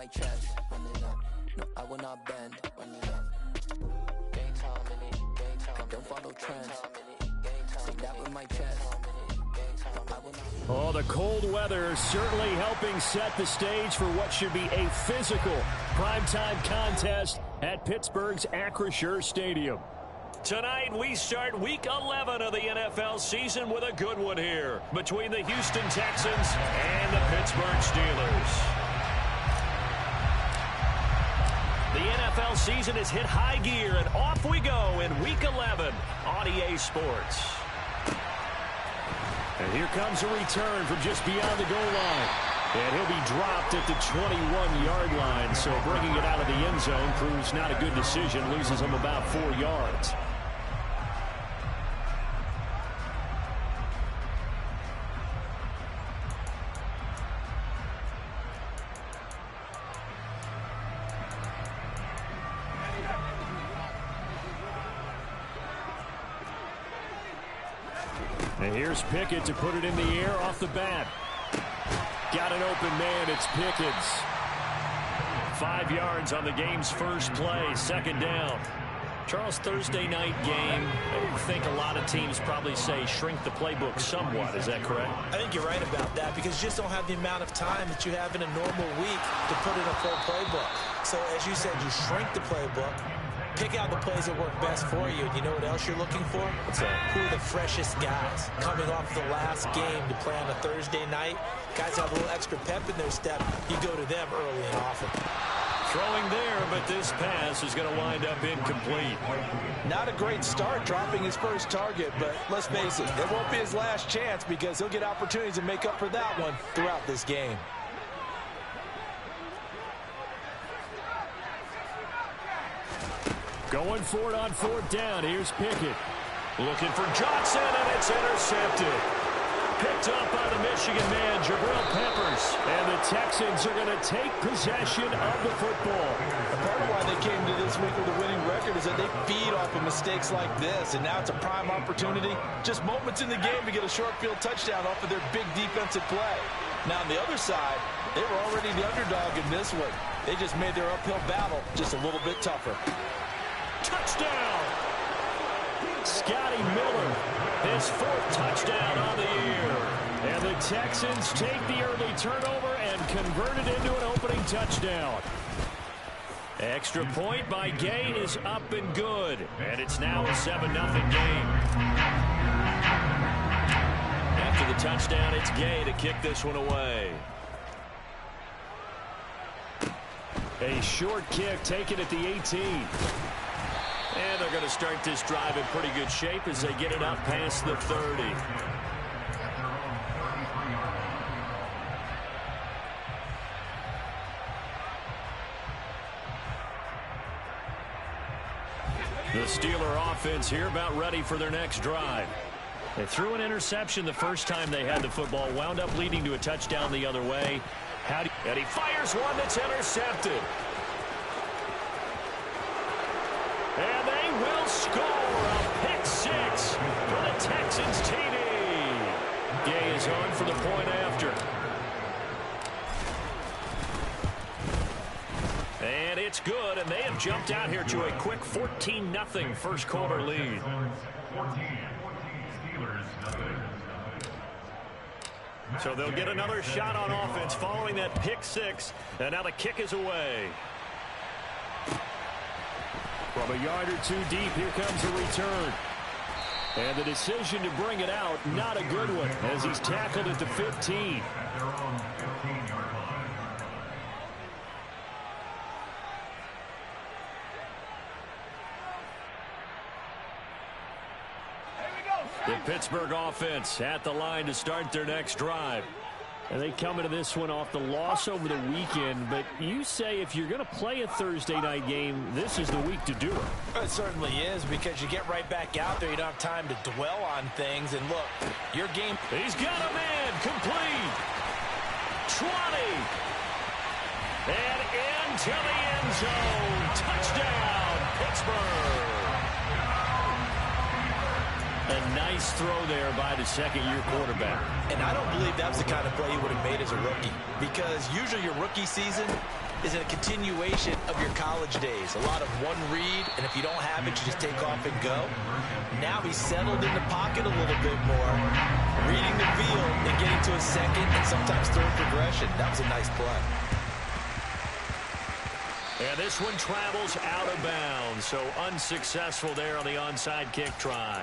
My chest, run it up. No, I will not bend, run it up. Game time in it, game time. I don't follow trends. Say that with my chest. Oh, the cold weather certainly helping set the stage for what should be a physical primetime contest at Pittsburgh's Acrisure Stadium. Tonight, we start Week 11 of the NFL season with a good one here between the Houston Texans and the Pittsburgh Steelers. The NFL season has hit high gear, and off we go in Week 11 on EA Sports. And here comes a return from just beyond the goal line. And he'll be dropped at the 21-yard line, so bringing it out of the end zone proves not a good decision, loses him about 4 yards. And here's Pickett to put it in the air off the bat. Got an open man. It's Pickens. 5 yards on the game's first play. Second down. Charles, Thursday night game, I think a lot of teams probably say shrink the playbook somewhat. Is that correct? I think you're right about that because you just don't have the amount of time that you have in a normal week to put in a full playbook. So, as you said, you shrink the playbook. Pick out the plays that work best for you. And you know what else you're looking for? What's that? Who are the freshest guys coming off the last game to play on a Thursday night? Guys have a little extra pep in their step. You go to them early and often. Throwing there, but this pass is going to wind up incomplete. Not a great start dropping his first target, but let's face it, it won't be his last chance because he'll get opportunities to make up for that one throughout this game. Going for it on fourth down. Here's Pickett. Looking for Johnson, and it's intercepted. Picked up by the Michigan man, Jabril Peppers. And the Texans are going to take possession of the football. Part of why they came to this week with a winning record is that they feed off of mistakes like this, and now it's a prime opportunity. Just moments in the game to get a short field touchdown off of their big defensive play. Now, on the other side, they were already the underdog in this one. They just made their uphill battle just a little bit tougher. Touchdown! Scotty Miller, his fourth touchdown on the year. And the Texans take the early turnover and convert it into an opening touchdown. Extra point by Gay is up and good. And it's now a 7-0 game. After the touchdown, it's Gay to kick this one away. A short kick taken at the 18. And they're going to start this drive in pretty good shape as they get it up past the 30. The Steeler offense here about ready for their next drive. They threw an interception the first time they had the football, wound up leading to a touchdown the other way. And he fires one that's intercepted. And they will score a pick six for the Texans TD. Gay is on for the point after. And it's good, and they have jumped out here to a quick 14-0 first quarter lead. So they'll get another shot on offense following that pick six, and now the kick is away. From a yard or two deep, here comes a return. And the decision to bring it out, not a good one, as he's tackled at the 15. The Pittsburgh offense at the line to start their next drive. And they come into this one off the loss over the weekend. But you say if you're going to play a Thursday night game, this is the week to do it. It certainly is, because you get right back out there. You don't have time to dwell on things. And look, your game. He's got a man complete. 20. And into the end zone. Touchdown, Pittsburgh. A nice throw there by the second-year quarterback. And I don't believe that was the kind of play he would have made as a rookie, because usually your rookie season, is a continuation of your college days. A lot of one read, and if you don't have it, you just take off and go. Now he's settled in the pocket a little bit more, reading the field and getting to a second and sometimes third progression. That was a nice play. And this one travels out of bounds, so unsuccessful there on the onside kick try.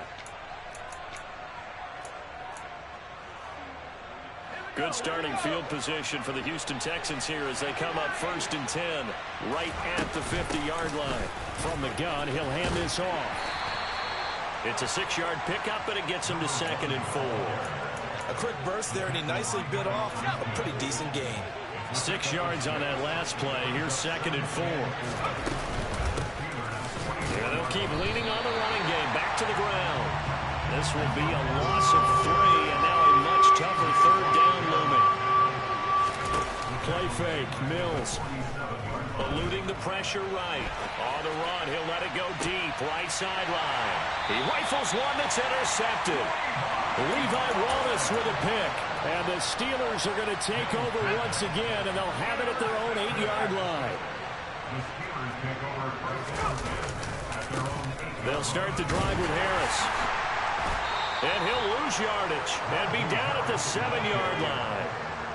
Good starting field position for the Houston Texans here as they come up 1st and 10, right at the 50-yard line. From the gun, he'll hand this off. It's a 6-yard pickup, and it gets him to 2nd and 4. A quick burst there, and he nicely bit off a pretty decent gain. 6 yards on that last play. Here's 2nd and 4. Yeah, they'll keep leaning on the running game. Back to the ground. This will be a loss of 3, and now a much tougher 3rd down looming. Play fake. Mills eluding the pressure right. On the run, he'll let it go deep. Right sideline. He rifles one that's intercepted. Levi Wallace with a pick. And the Steelers are going to take over once again, and they'll have it at their own 8-yard line. They'll start the drive with Harris. And he'll lose yardage and be down at the 7-yard line.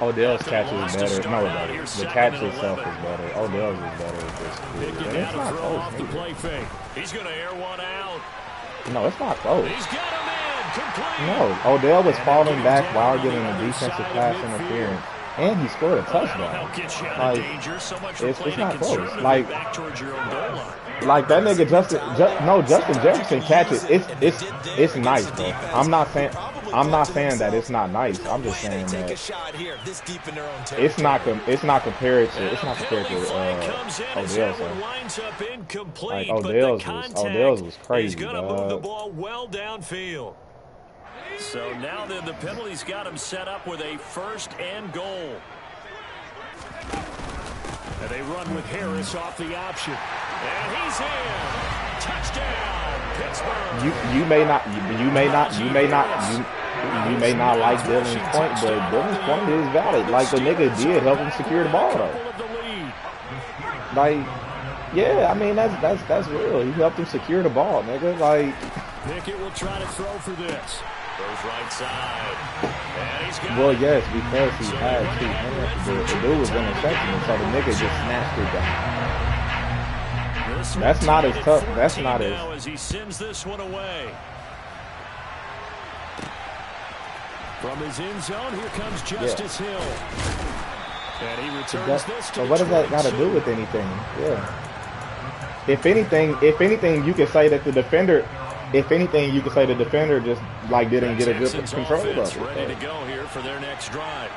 Odell's catch is better. No, the catch itself is better. Odell's is better with this. Picking down to throw off the play fake. He's going to air one out. No, it's not close. He's got him in. Complete. No, Odell was falling back while getting a defensive pass interference. And he scored a touchdown. Like, it's not close. Like that nigga Justin Jefferson catches. It's nice, bro. I'm not saying that it's not nice. I'm just saying that it's not compared to Odell. Like Odell's was crazy. He's gonna move the ball well downfield. So now then the penalty's got him set up with a 1st and goal. And they run with Harris off the option. And he's in. Touchdown, Pittsburgh. You may not like Dylan's point, but Dylan's point is valid. Like the nigga did help him secure the ball though. Like, yeah, I mean that's real. He helped him secure the ball, nigga. Like Pickett will try to throw for this. Goes right side. And he's got well, yes, because he had 2 hands. The dude was intercepting, so the nigga just snatched it down. That's not as tough. That's not as he sends this one away. From his end zone, here comes Justice Hill. And he returns this to but what does that got to do with anything? Yeah. If anything, you could say that the defender. If anything, you could say the defender just like didn't get a good control of it. Ready to go here for their next drive.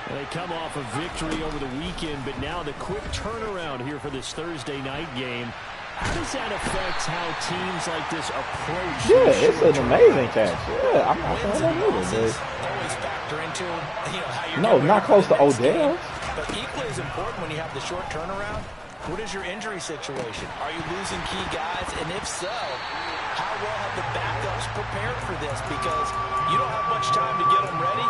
And they come off a victory over the weekend, but now the quick turnaround here for this Thursday night game. How does that affect how teams like this approach? Yeah, it's an amazing catch. Yeah, I'm not saying that either. Always factor into how you're no, not close to Odell. But equally as important when you have the short turnaround. What is your injury situation? Are you losing key guys? And if so, how well have the backups prepared for this? Because you don't have much time to get them ready.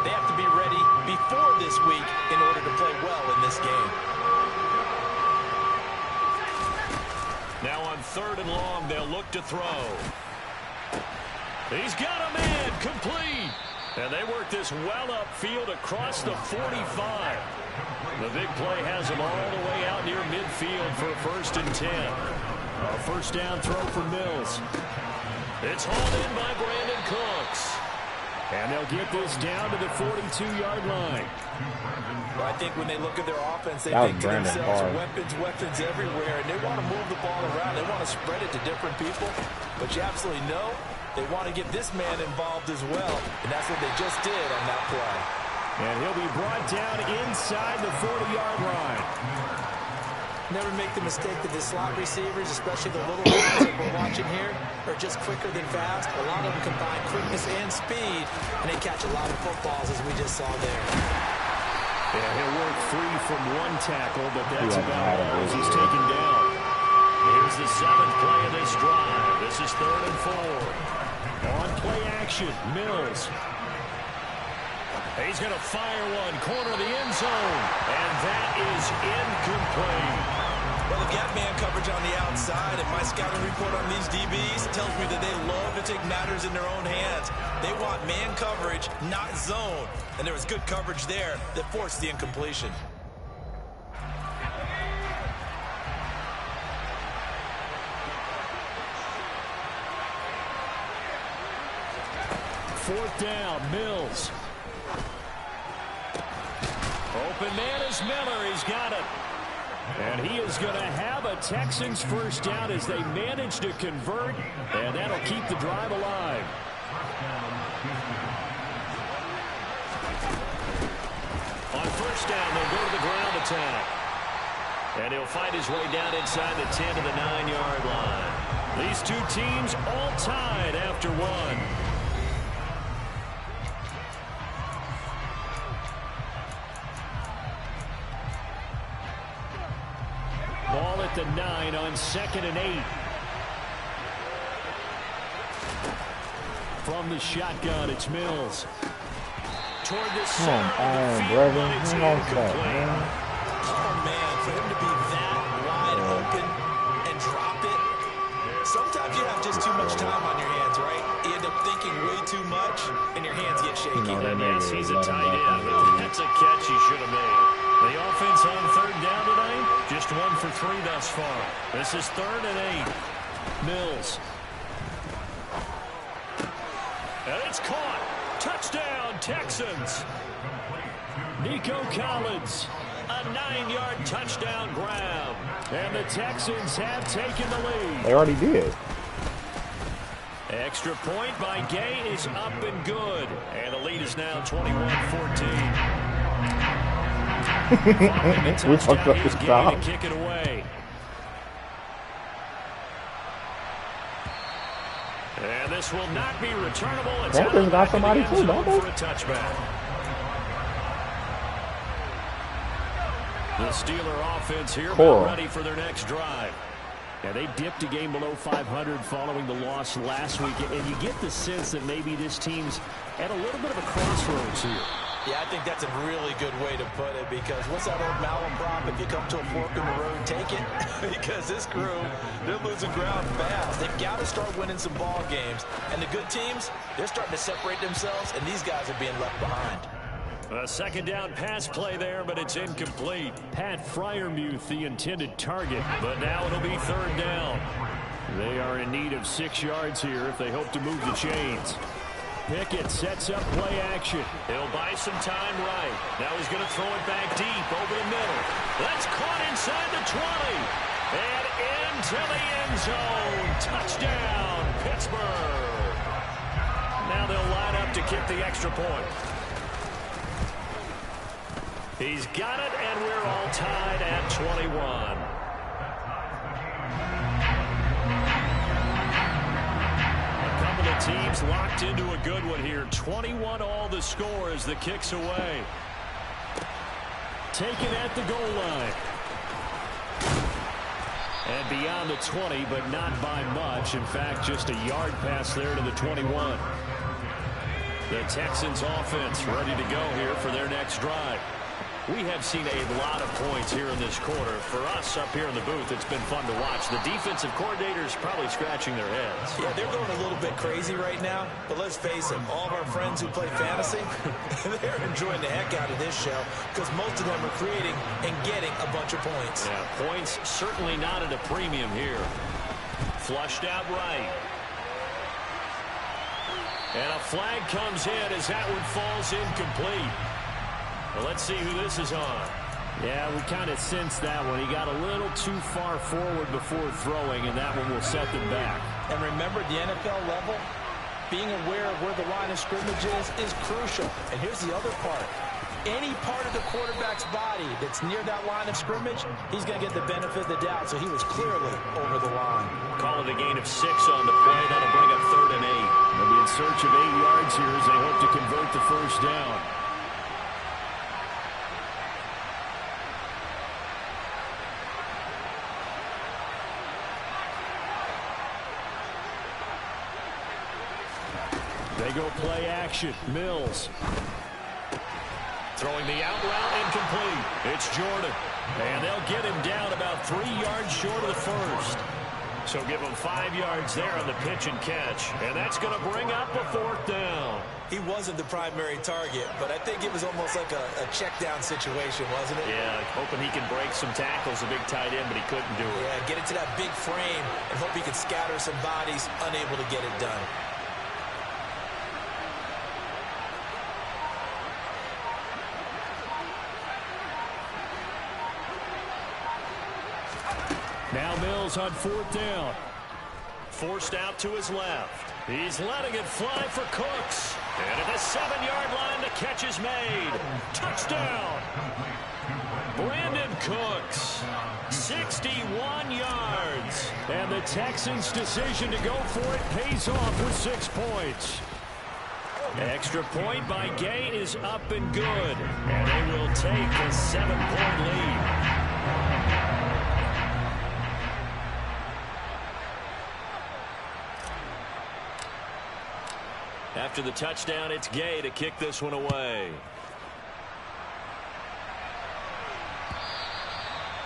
They have to be ready before this week in order to play well in this game. Now on 3rd and long, they'll look to throw. He's got a man complete. And they work this well upfield across the 45. The big play has them all the way out near midfield for a 1st and 10. A 1st down throw for Mills. It's hauled in by Brandon Cooks. And they'll get this down to the 42-yard line. Well, I think when they look at their offense, they think to themselves, weapons everywhere, and they want to move the ball around. They want to spread it to different people. But you absolutely know they want to get this man involved as well, and that's what they just did on that play. And he'll be brought down inside the 40-yard line. Never make the mistake that the slot receivers, especially the little guys that we're watching here, are just quicker than fast. A lot of them combine quickness and speed, and they catch a lot of footballs, as we just saw there. Yeah, he'll work free from one tackle, but that's about all as he's taken down. Here's the 7th play of this drive. This is 3rd and 4. On play action, Mills. He's going to fire one, corner of the end zone, and that is incomplete. Well, they've got man coverage on the outside, and my scouting report on these DBs tells me that they love to take matters in their own hands. They want man coverage, not zone, and there was good coverage there that forced the incompletion. Fourth down, Mills. Open man is Miller. He's got it. And he is going to have a Texans first down as they manage to convert, and that'll keep the drive alive. On first down, they'll go to the ground attack. And he'll find his way down inside the 10 to the 9-yard line. These two teams all tied after one. Ball at the 9 on 2nd and 8. From the shotgun, it's Mills. Toward the center of the field, but it's incomplete. Oh, man, for him to be that wide open and drop it. Sometimes you have just too much time on your hands, right? You end up thinking way too much, and your hands get shaky. Yes, he's a tight end, but that's a catch he should have made. The offense on third down tonight, just 1 for 3 thus far. This is 3rd and 8. Mills. And it's caught. Touchdown, Texans. Nico Collins, a 9-yard touchdown grab. And the Texans have taken the lead. They already did. Extra point by Gay is up and good. And the lead is now 21-14. We fucked up this stop. Kick it away. And this will not be returnable. It's Panthers got somebody too, don't they? For a touchback. The Steeler offense here ready for their next drive. Now, they dipped a game below 500 following the loss last week, and you get the sense that maybe this team's at a little bit of a crossroads here. Yeah, I think that's a really good way to put it, because what's that old malaprop? If you come to a fork in the road, take it. Because this crew, they're losing ground fast. They've got to start winning some ball games. And the good teams, they're starting to separate themselves, and these guys are being left behind. A second down pass play there, but it's incomplete. Pat Freiermuth, the intended target, but now it'll be 3rd down. They are in need of 6 yards here if they hope to move the chains. Pickett sets up play action. He'll buy some time right. Now he's going to throw it back deep over the middle. That's caught inside the 20. And into the end zone. Touchdown, Pittsburgh. Now they'll line up to kick the extra point. He's got it, and we're all tied at 21. Teams locked into a good one here. 21 all the score as the kick's away. Taken at the goal line. And beyond the 20, but not by much. In fact, just a yard pass there to the 21. The Texans offense ready to go here for their next drive. We have seen a lot of points here in this quarter. For us up here in the booth, it's been fun to watch. The defensive coordinators probably scratching their heads. Yeah, they're going a little bit crazy right now. But let's face it, all of our friends who play fantasy, they're enjoying the heck out of this show because most of them are creating and getting a bunch of points. Yeah, points certainly not at a premium here. Flushed out right. And a flag comes in as that one falls incomplete. Well, let's see who this is on. Yeah, we kind of sensed that one. He got a little too far forward before throwing, and that one will set them back. And remember, the NFL level, being aware of where the line of scrimmage is crucial. And here's the other part. Any part of the quarterback's body that's near that line of scrimmage, he's going to get the benefit of the doubt. So he was clearly over the line. Call it a gain of 6 on the play. That'll bring up 3rd and 8. They'll be in search of 8 yards here as they hope to convert the first down. They go play action. Mills. Throwing the out route incomplete. It's Jordan. And they'll get him down about 3 yards short of the first. So give him 5 yards there on the pitch and catch. And that's going to bring up a 4th down. He wasn't the primary target, but I think it was almost like a check down situation, wasn't it? Yeah, hoping he can break some tackles, a big tight end, but he couldn't do it. Yeah, get it to that big frame and hope he can scatter some bodies, unable to get it done. Now Mills on 4th down. Forced out to his left. He's letting it fly for Cooks. And at the 7-yard line, the catch is made. Touchdown. Brandon Cooks. 61 yards. And the Texans' decision to go for it pays off with 6 points. Extra point by Gay is up and good. And they will take a 7-point lead. After the touchdown, it's Gay to kick this one away.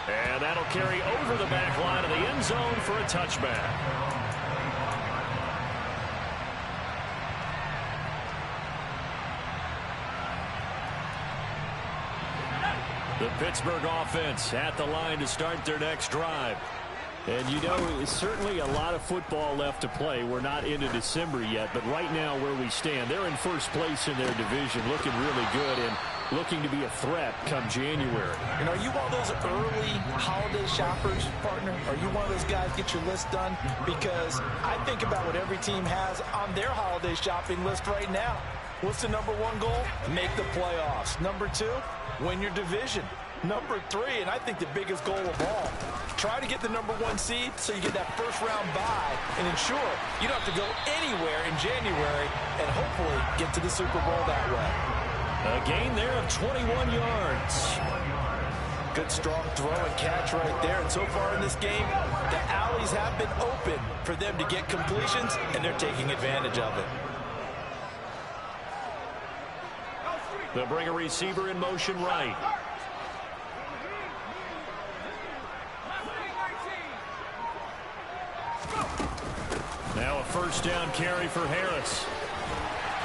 And that'll carry over the back line of the end zone for a touchback. The Pittsburgh offense at the line to start their next drive. And, you know, it's certainly a lot of football left to play. We're not into December yet, but right now where we stand, they're in first place in their division, looking really good and looking to be a threat come January. And are you one of those early holiday shoppers, partner? Are you one of those guys get your list done? Because I think about what every team has on their holiday shopping list right now. What's the number 1 goal? Make the playoffs. Number 2, win your division. Number 3, and I think the biggest goal of all, try to get the number 1 seed so you get that first-round bye and ensure you don't have to go anywhere in January and hopefully get to the Super Bowl that way. A gain there of 21 yards. Good strong throw and catch right there. And so far in this game, the alleys have been open for them to get completions, and they're taking advantage of it. They'll bring a receiver in motion right. Now a first down carry for Harris.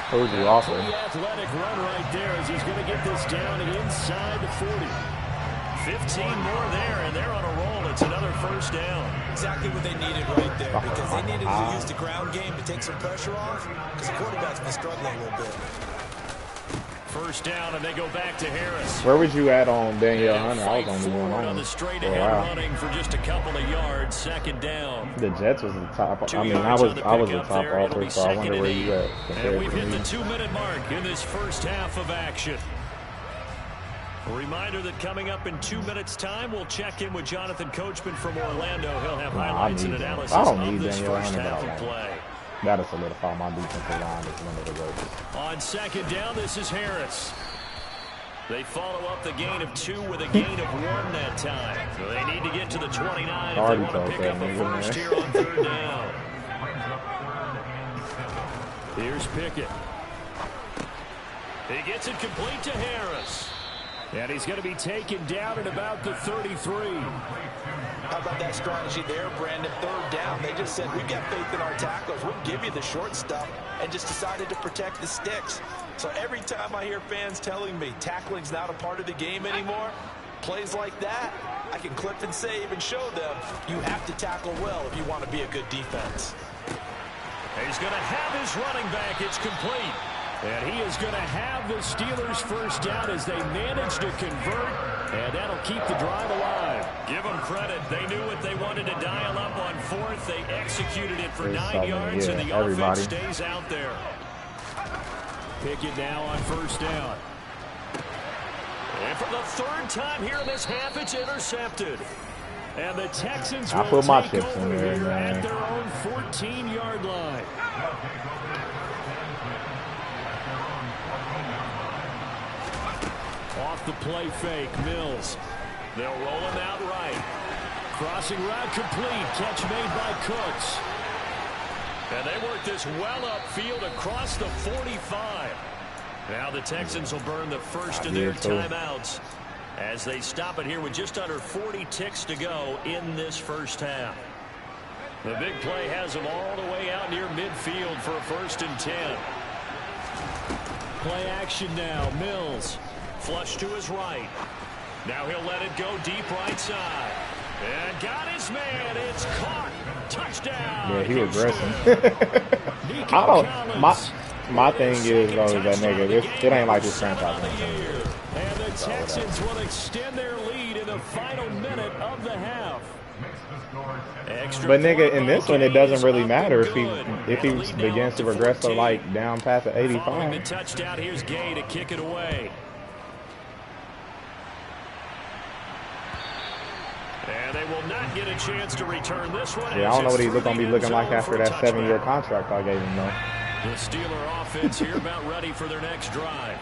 Told you awesome. Pretty athletic run right there as he's going to get this down and inside the 40. 15 more there, and they're on a roll. It's another first down. Exactly what they needed right there, because they needed to use the ground game to take some pressure off, because the quarterback's been struggling a little bit. First down, and they go back to Harris. Where was you at on Danielle Hunter? I was only going on the straight ahead running for just a couple of yards. 2nd down. The Jets was the top. I mean, I was the top offer, so I wonder where you at. And we've hit the 2-minute mark in this first half of action. A reminder that coming up in 2 minutes' time, we'll check in with Jonathan Coachman from Orlando. He'll have highlights and analysis of this first half of play. That'll solidify my defensive line as one of the ropes. On 2nd down, this is Harris. They follow up the gain of 2 with a gain of 1 that time. So they need to get to the 29 if they want to pick up a first here on 3rd down. Here's Pickett. He gets it complete to Harris. And he's going to be taken down at about the 33. How about that strategy there, Brandon? 3rd down. They just said, we've got faith in our tacklers. We'll give you the short stuff, and just decided to protect the sticks. So every time I hear fans telling me tackling's not a part of the game anymore, plays like that, I can clip and save and show them you have to tackle well if you want to be a good defense. He's going to have his running back. It's complete. And he is going to have the Steelers first down as they manage to convert, and that'll keep the drive alive. Give them credit. They knew what they wanted to dial up on 4th. They executed it for 9 yards, and the offense stays out there. Pickett now on first down. And for the 3rd time here in this half, it's intercepted. And the Texans will take over here at their own 14-yard line. Off the play fake, Mills. They'll roll him out right. Crossing route complete. Catch made by Cooks. And they work this well upfield across the 45. Now the Texans will burn the first of their timeouts as they stop it here with just under 40 ticks to go in this first half. The big play has them all the way out near midfield for a 1st and 10. Play action now. Mills. Flush to his right. Now he'll let it go deep right side. And got his man. It's caught. Touchdown. Yeah, he regressing. I don't. My thing is though that nigga. It ain't like this franchise. And the Texans will extend their lead in the final minute of the half. But nigga, in this one, it doesn't really matter if he begins to regress to like down past the 85. The touchdown. Here's Gay to kick it away. And they will not get a chance to return this one. Yeah, I don't know what he's going to be looking like after that 7-year contract I gave him, though. The Steeler offense here about ready for their next drive.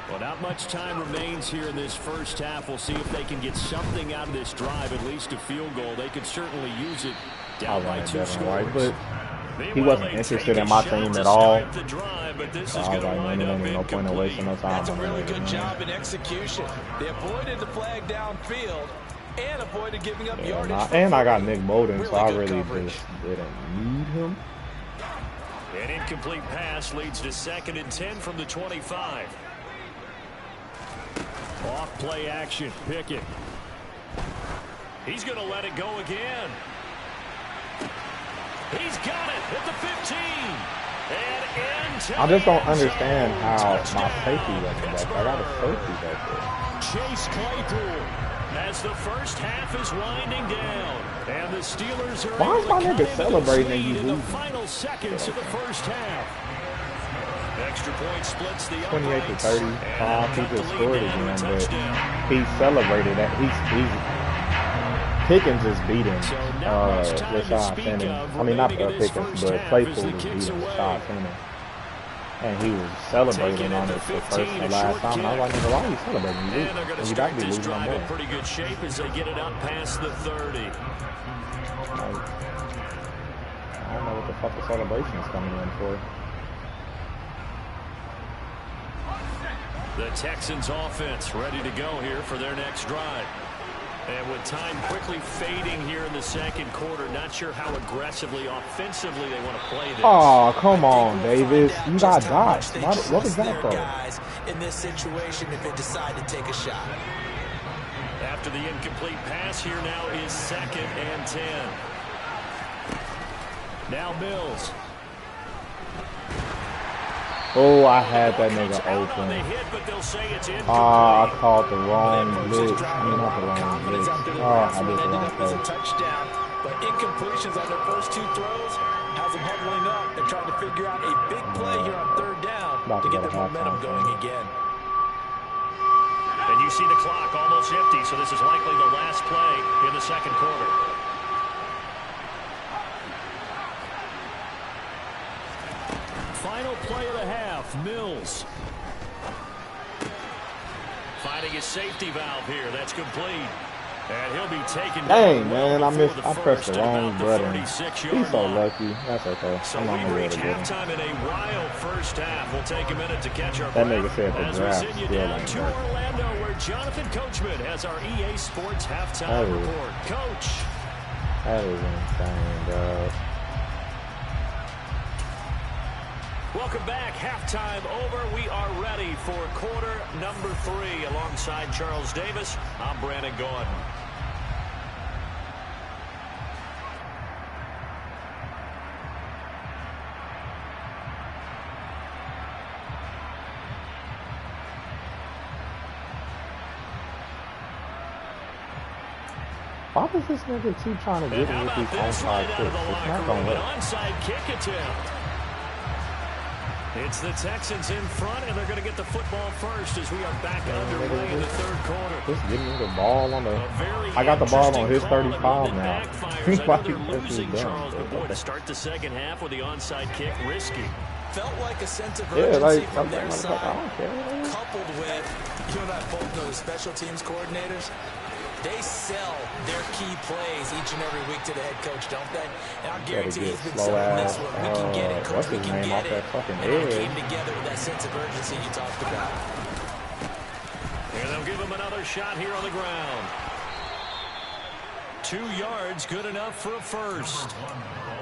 Well, not much time remains here in this first half. We'll see if they can get something out of this drive, at least a field goal. They could certainly use it down by 2 scores. But he wasn't interested in my team at all. So I was like, man, there ain't no point in wasting no time. That's a really good job in execution. They avoided the flag downfield and avoided giving up yardage. And I got Nick Bolden, so I really just didn't need him. An incomplete pass leads to 2nd and 10 from the 25. Off play action. Pickett. He's going to let it go again. He's got it at the 15. And into I just don't understand how my safety wasn't back. I got a safety back there. Chase Claypool as the first half is winding down. And the Steelers are why is my nigga celebrating in the final seconds of the first half. Extra point splits the 28 to 35. He just scored again, but he celebrated that. Pickens is beating Rashad Penny. I mean, not Pickens, but Claypool is beating Rashad Penny. And he was celebrating on it for first and last time. And I was like, nigga, why are you celebrating? You got to be losing on more. Pretty good shape as they get it up past the 30. I don't know what the fuck the celebration is coming in for. The Texans offense ready to go here for their next drive. And with time quickly fading here in the second quarter, not sure how aggressively, offensively they want to play this. Oh, come on, Davis. You got dots. What was that for? Guys in this situation if they decide to take a shot. After the incomplete pass, here now is 2nd and 10. Now Mills. Oh, I had that nigga open. I called the wrong blitz. I mean, not the wrong blitz. I did the wrong play. Touchdown, but incompletions on their first 2 throws has them huddling up. They're trying to figure out a big play here on 3rd down to get the momentum going again. And you see the clock almost empty, so this is likely the last play in the second quarter. Final play of the half, Mills. Finding his safety valve here. That's complete. And he'll be taken. Dang, man, I pressed the wrong button. He's so lucky. That's okay. So we've reached halftime in a wild first half. We'll take a minute to catch our breath. That nigga said the draft. As we send you down to Orlando, where Jonathan Coachman has our EA Sports halftime report. Coach. That is insane, dog. Welcome back. Halftime over. We are ready for quarter number 3. Alongside Charles Davis, I'm Brandon Gordon. Why does this nigga keep trying to get him with these onside kicks? It's not going to work. Onside kick attempt. It's the Texans in front, and they're going to get the football first as we are back underway in the third quarter. Just giving me the ball on the... I got the ball on his 35 now. Charles, but boy, to start the second half with the onside kick, risky. Felt like a sense of urgency from their side, I don't care. coupled with, you and I both know the special teams coordinators. They sell their key plays each and every week to the head coach, don't they? And I guarantee he's been selling this one. We can get it, coach. We can get it. And it came together with that sense of urgency you talked about. And they'll give him another shot here on the ground. 2 yards, good enough for a first.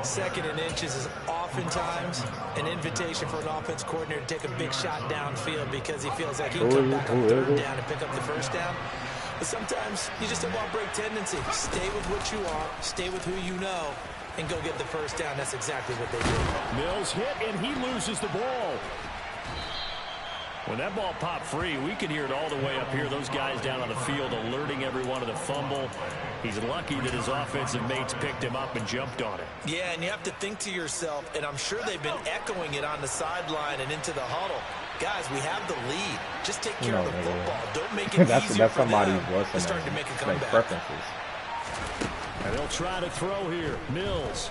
2nd and inches is oftentimes an invitation for an offense coordinator to take a big shot downfield because he feels like he can come back on 3rd down and pick up the first down. But sometimes you just have a break tendency. Stay with what you are, stay with who you know, and go get the first down. That's exactly what they did. Mills hit, and he loses the ball. When that ball popped free, we could hear it all the way up here. Those guys down on the field alerting everyone of the fumble. He's lucky that his offensive mates picked him up and jumped on it. Yeah, and you have to think to yourself, and I'm sure they've been echoing it on the sideline and into the huddle. Guys, we have the lead. Just take care of the football. Don't make it easier for them. They're starting to make a comeback. And they'll try to throw here. Mills.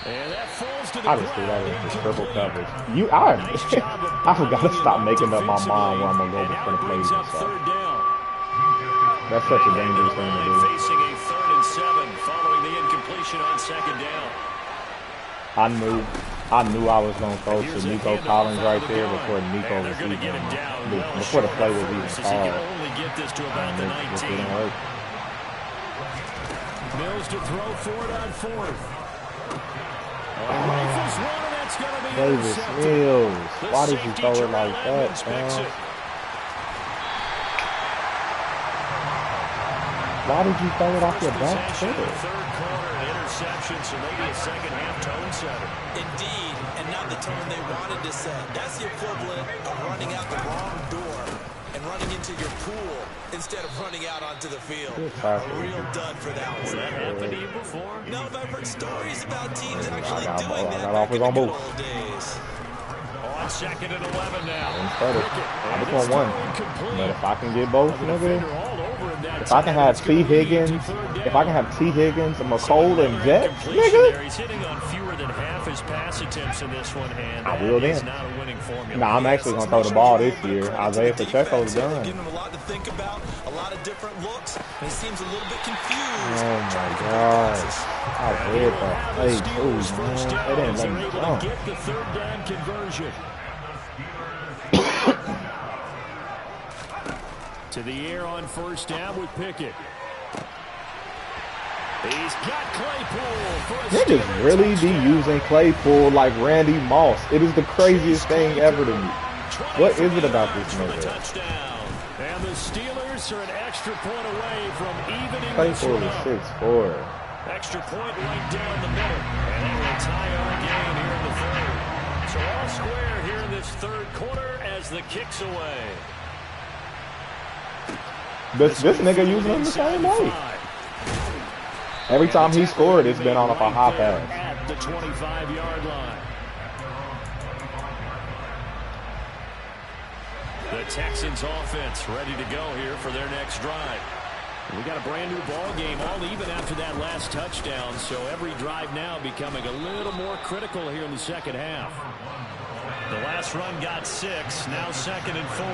And that falls to the I just threw that in for triple coverage. I forgot to stop making up my mind where I'm going to go before the plays and stuff. That's such a dangerous thing to do. Facing a 3rd and 7 following the incompletion on 2nd down. I knew I was going to throw to Nico Collins right there before Nico was even, before the play was even called. And it just didn't work. Mills to throw for it on 4th. Rifles one, and that's going to be Davis Mills. Why did you throw it like that, man? Why did you throw it off your back foot? 3rd quarter interception, so maybe a 2nd half tone setter. Indeed, and not the tone they wanted to set. That's the equivalent of running out the wrong door and running into your pool instead of running out onto the field. A real dud for that one. Has that happened to you before? No, but I've heard stories about teams actually doing that back in the good old days. On 2nd and 11 now. I just want one. But if I can get both, nigga, if I can have T. Higgins, and McColl and Jet, nigga, he's hitting on fewer than half his pass attempts in this one, and I will then. not a winning formula. Nah, I'm actually gonna throw the ball this year. Isaiah Pacheco's done. Giving him a lot to think about, a lot of different looks, and he seems a little bit confused. Oh my gosh. I read that play too, man. They didn't let me jump. Get the 3rd down conversion. To the air on 1st down with Pickett. He's got Claypool for a Niggas really be using Claypool like Randy Moss. It is the craziest thing ever to me. What is it about this nigga? And the Steelers are an extra point away from evening. Claypool is 6'4". Extra point right down the middle. And they will tie our game here in the 3rd. So all square here in this 3rd quarter as the kick's away. This nigga using him the same way. Every time he scored, it's been on a high pass. At the 25-yard line. The Texans offense ready to go here for their next drive. We got a brand new ball game, all even after that last touchdown. So every drive now becoming a little more critical here in the 2nd half. The last run got 6, now 2nd and 4.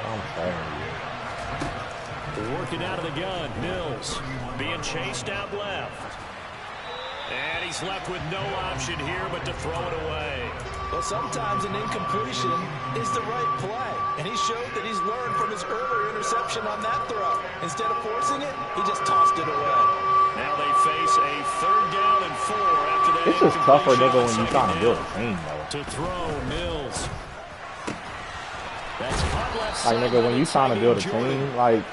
I'm tired. Working out of the gun, Mills being chased out left. And he's left with no option here but to throw it away. Well, sometimes an incompletion is the right play. And he showed that he's learned from his earlier interception on that throw. Instead of forcing it, he just tossed it away. Now they face a 3rd down and 4 after that. It's just tougher, nigga, when you're trying to build a team, though. To throw, Mills. Like, nigga, when you trying to build a team, like,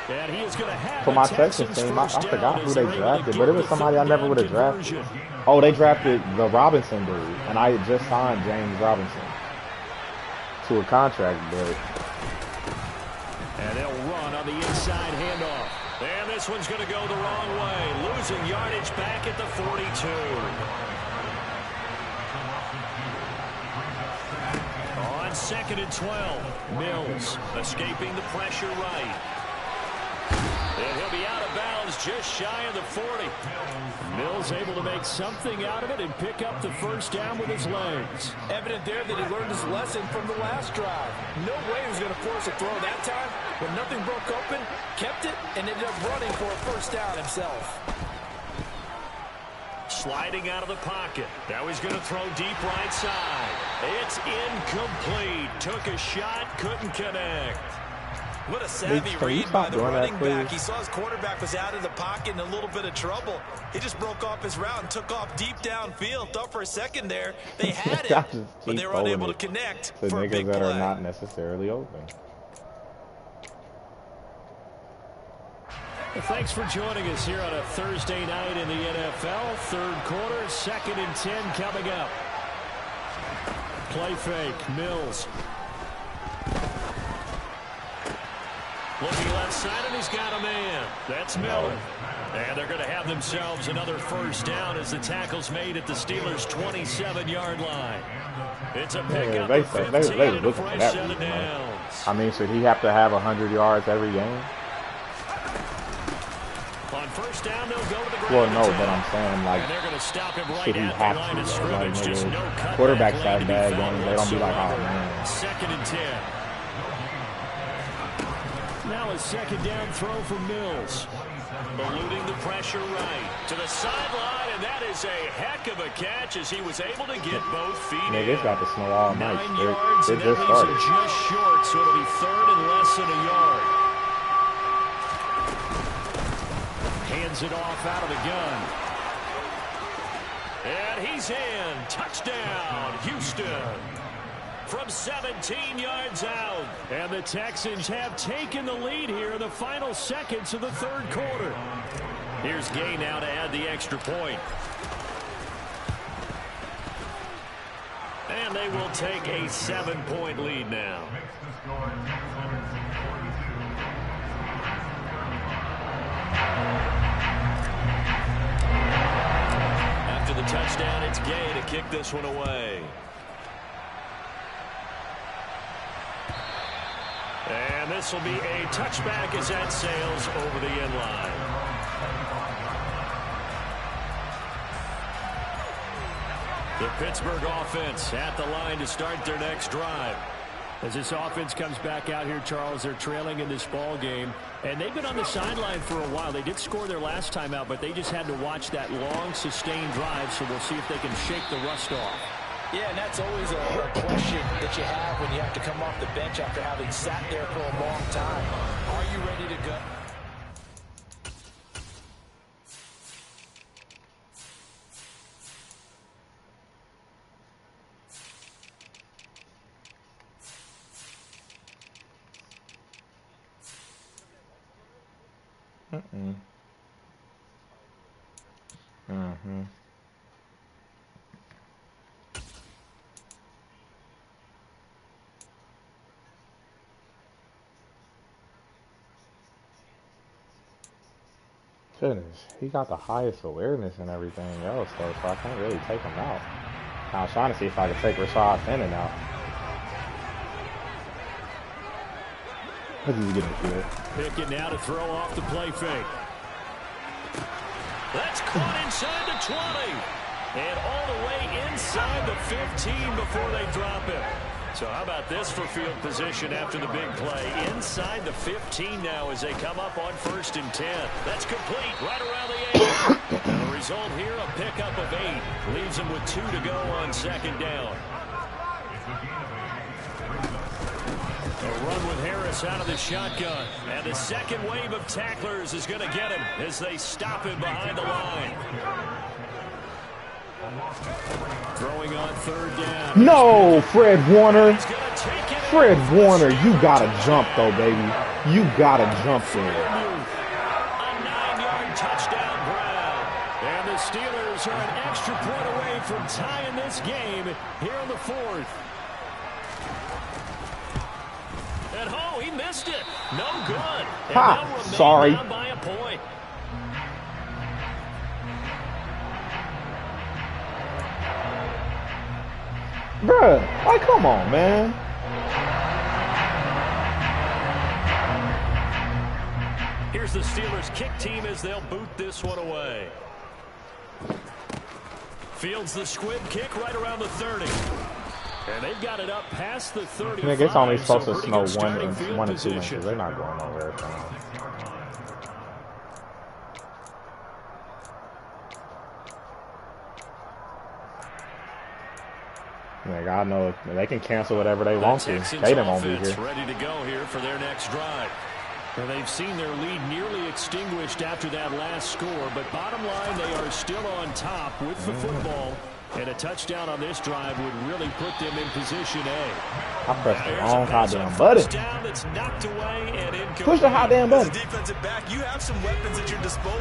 for my Texans team, I forgot who they drafted, but it was somebody I never would have drafted. Oh, they drafted the Robinson dude, and I had just signed James Robinson to a contract, but... And they'll run on the inside handoff. And this one's going to go the wrong way, losing yardage back at the 42. On 2nd and 12, Mills escaping the pressure right. And he'll be out of bounds just shy of the 40. Mills able to make something out of it and pick up the first down with his legs. Evident there that he learned his lesson from the last drive. No way he was going to force a throw that time. When nothing broke open, kept it, and ended up running for a first down himself. Sliding out of the pocket. Now he's going to throw deep right side. It's incomplete. Took a shot, couldn't connect. What a savvy read by the running back. He saw his quarterback was out of the pocket in a little bit of trouble. He just broke off his route and took off deep downfield. Thought for a second there they had it, but they were unable to connect for a big play. The niggas that are not necessarily open. Well, thanks for joining us here on a Thursday night in the NFL. Third quarter, 2nd and 10 coming up. Play fake, Mills. Looking left side, and he's got a man. That's Miller. And they're going to have themselves another first down as the tackle's made at the Steelers' 27-yard line. It's a pickup of 15 and a fresh set of downs. I mean, should he have to have 100 yards every game? On first down, they'll go to the ground. Well, no, but I'm saying, like, they're going to stop him right should he at have the line of to? scrimmage. Like, Just no quarterbacks cutback have bad games. They don't be like, oh, man. 2nd and 10. Now a second down throw for Mills. Eluding the pressure right to the sideline, and that is a heck of a catch as he was able to get both feet in. It's got to snow all night. 9 yards, It and that just leaves started. him just short, so it'll be 3rd and less than a yard. Hands it off out of the gun. And he's in. Touchdown, Houston. From 17 yards out. And the Texans have taken the lead here in the final seconds of the third quarter. Here's Gay now to add the extra point. And they will take a 7-point lead now. After the touchdown, it's Gay to kick this one away. And this will be a touchback as that sails over the end line. The Pittsburgh offense at the line to start their next drive. As this offense comes back out here, Charles, they're trailing in this ball game. And they've been on the sideline for a while. They did score their last time out, but they just had to watch that long, sustained drive. So we'll see if they can shake the rust off. Yeah, and that's always a question that you have when you have to come off the bench after having sat there for a long time. Are you ready to go? Goodness, he got the highest awareness and everything else, though, so I can't really take him out. I was trying to see if I could take Rashad Pennon out. Because he's getting killed. Pickett now to throw off the play fake. That's caught inside the 20. And all the way inside the 15 before they drop it. So how about this for field position after the big play? Inside the 15 now as they come up on 1st and 10. That's complete right around the 8. And the result here, a pickup of 8. Leaves them with 2 to go on 2nd down. A run with Harris out of the shotgun. And the second wave of tacklers is going to get him as they stop him behind the line. Throwing on 3rd down. No, Fred Warner. Fred Warner, you gotta jump though, baby. You gotta jump there. A 9-yard touchdown Brown. And the Steelers are an extra point away from tying this game here in the 4th. And oh, he missed it. No good. And ha, sorry. By a point. Bruh, like, come on, man. Here's the Steelers kick team as they'll boot this one away. Fields the squib kick right around the 30. And they've got it up past the 35. Nigga, it's only supposed to snow one or 2 position. inches. They're not going nowhere. Like, I know they can cancel whatever they want to. They won't be here. Ready to go here for their next drive. And they've seen their lead nearly extinguished after that last score. But bottom line, they are still on top with the football. And a touchdown on this drive would really put them in position A. I pressed the wrong goddamn button. Push the hot damn button.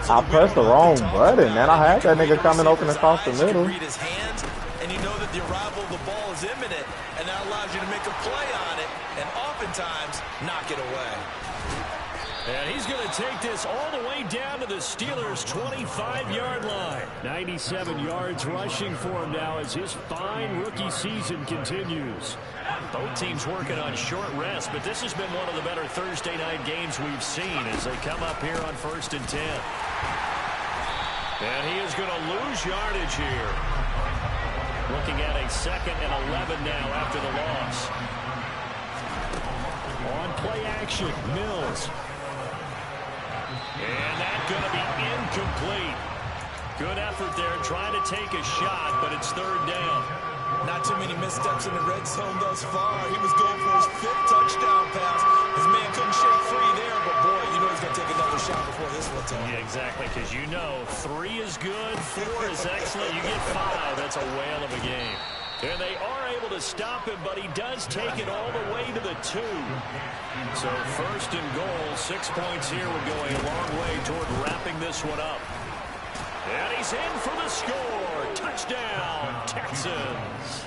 I pressed the wrong button, man. I had that nigga coming open across the middle. And you know that the arrival of the ball is imminent, and that allows you to make a play on it, and oftentimes knock it away. And he's going to take this all the way down to the Steelers' 25-yard line. 97 yards rushing for him now as his fine rookie season continues. Both teams working on short rest, but this has been one of the better Thursday night games we've seen as they come up here on 1st and 10. And he is going to lose yardage here. Looking at a 2nd and 11 now after the loss. On play action, Mills. And that's going to be incomplete. Good effort there trying to take a shot, but it's 3rd down. Not too many missteps in the red zone thus far. He was going for his 5th touchdown pass. His man couldn't shake free there, but boy, you know he's going to take another shot before this one's over. Yeah, exactly, because you know 3 is good, 4 is excellent. You get 5, that's a whale of a game. And they are able to stop him, but he does take it all the way to the 2. So 1st and goal, 6 points here would go a long way toward wrapping this one up. And he's in for the score. Touchdown, Texans.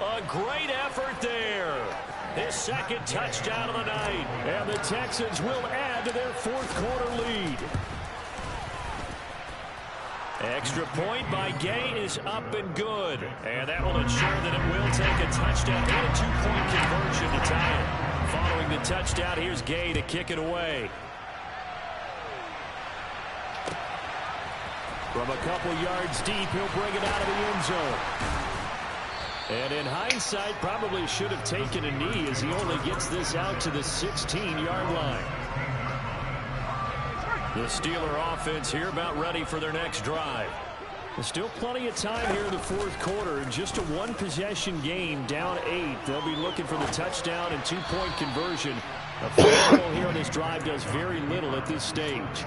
A great effort there. His 2nd touchdown of the night. And the Texans will add to their 4th quarter lead. Extra point by Gay is up and good. And that will ensure that it will take a touchdown and a 2-point conversion to tie it. Following the touchdown, here's Gay to kick it away. From a couple yards deep, he'll bring it out of the end zone. And in hindsight, probably should have taken a knee as he only gets this out to the 16-yard line. The Steeler offense here about ready for their next drive. There's still plenty of time here in the 4th quarter. Just a 1-possession game, down 8. They'll be looking for the touchdown and 2-point conversion. A field goal here on this drive does very little at this stage.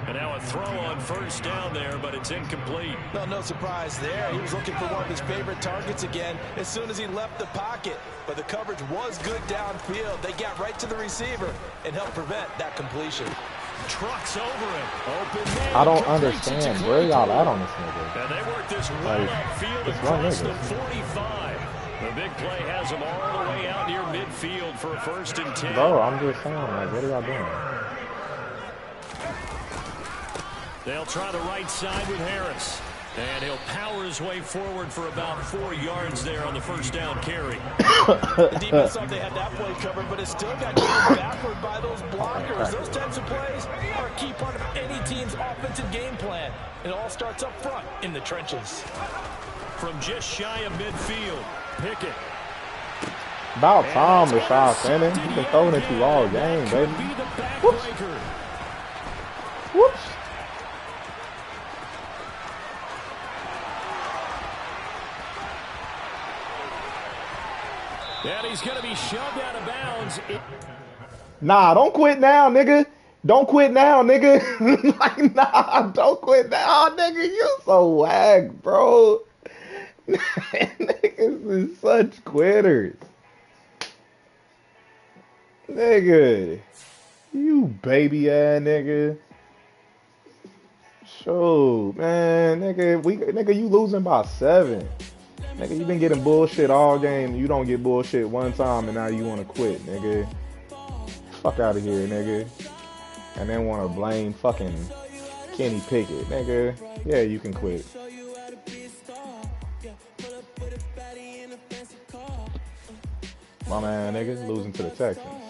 And now a throw on 1st down there, but it's incomplete. Well, no surprise there. He was looking for one of his favorite targets again as soon as he left the pocket. But the coverage was good downfield. They got right to the receiver and helped prevent that completion. Trucks over him. Open man. I don't understand. Where y'all at on this nigga? And they work this right upfield across the 45. The big play has them all the way out near midfield for a 1st and 10. Bro, I'm just saying, like, what are y'all doing? They'll try the right side with Harris. And he'll power his way forward for about 4 yards there on the 1st down carry. The defense thought they had that play covered, but it still got carried backward by those blockers. Those types of plays are a key part of any team's offensive game plan. It all starts up front in the trenches. From just shy of midfield, Pickett. About time, Rashad Penny. He's been throwing it you all game, baby. Whoops. Whoops. And he's going to be shoved out of bounds. Nah, don't quit now, nigga. Don't quit now, nigga. Like, nah, don't quit now, nigga. You so whack, bro. Niggas is such quitters. Nigga. You baby ass nigga. Show, man, nigga, you losing by 7. Nigga, you been getting bullshit all game. You don't get bullshit one time, and now you want to quit, nigga. Fuck out of here, nigga. And then want to blame fucking Kenny Pickett, nigga. Yeah, you can quit. My man, nigga, losing to the Texans.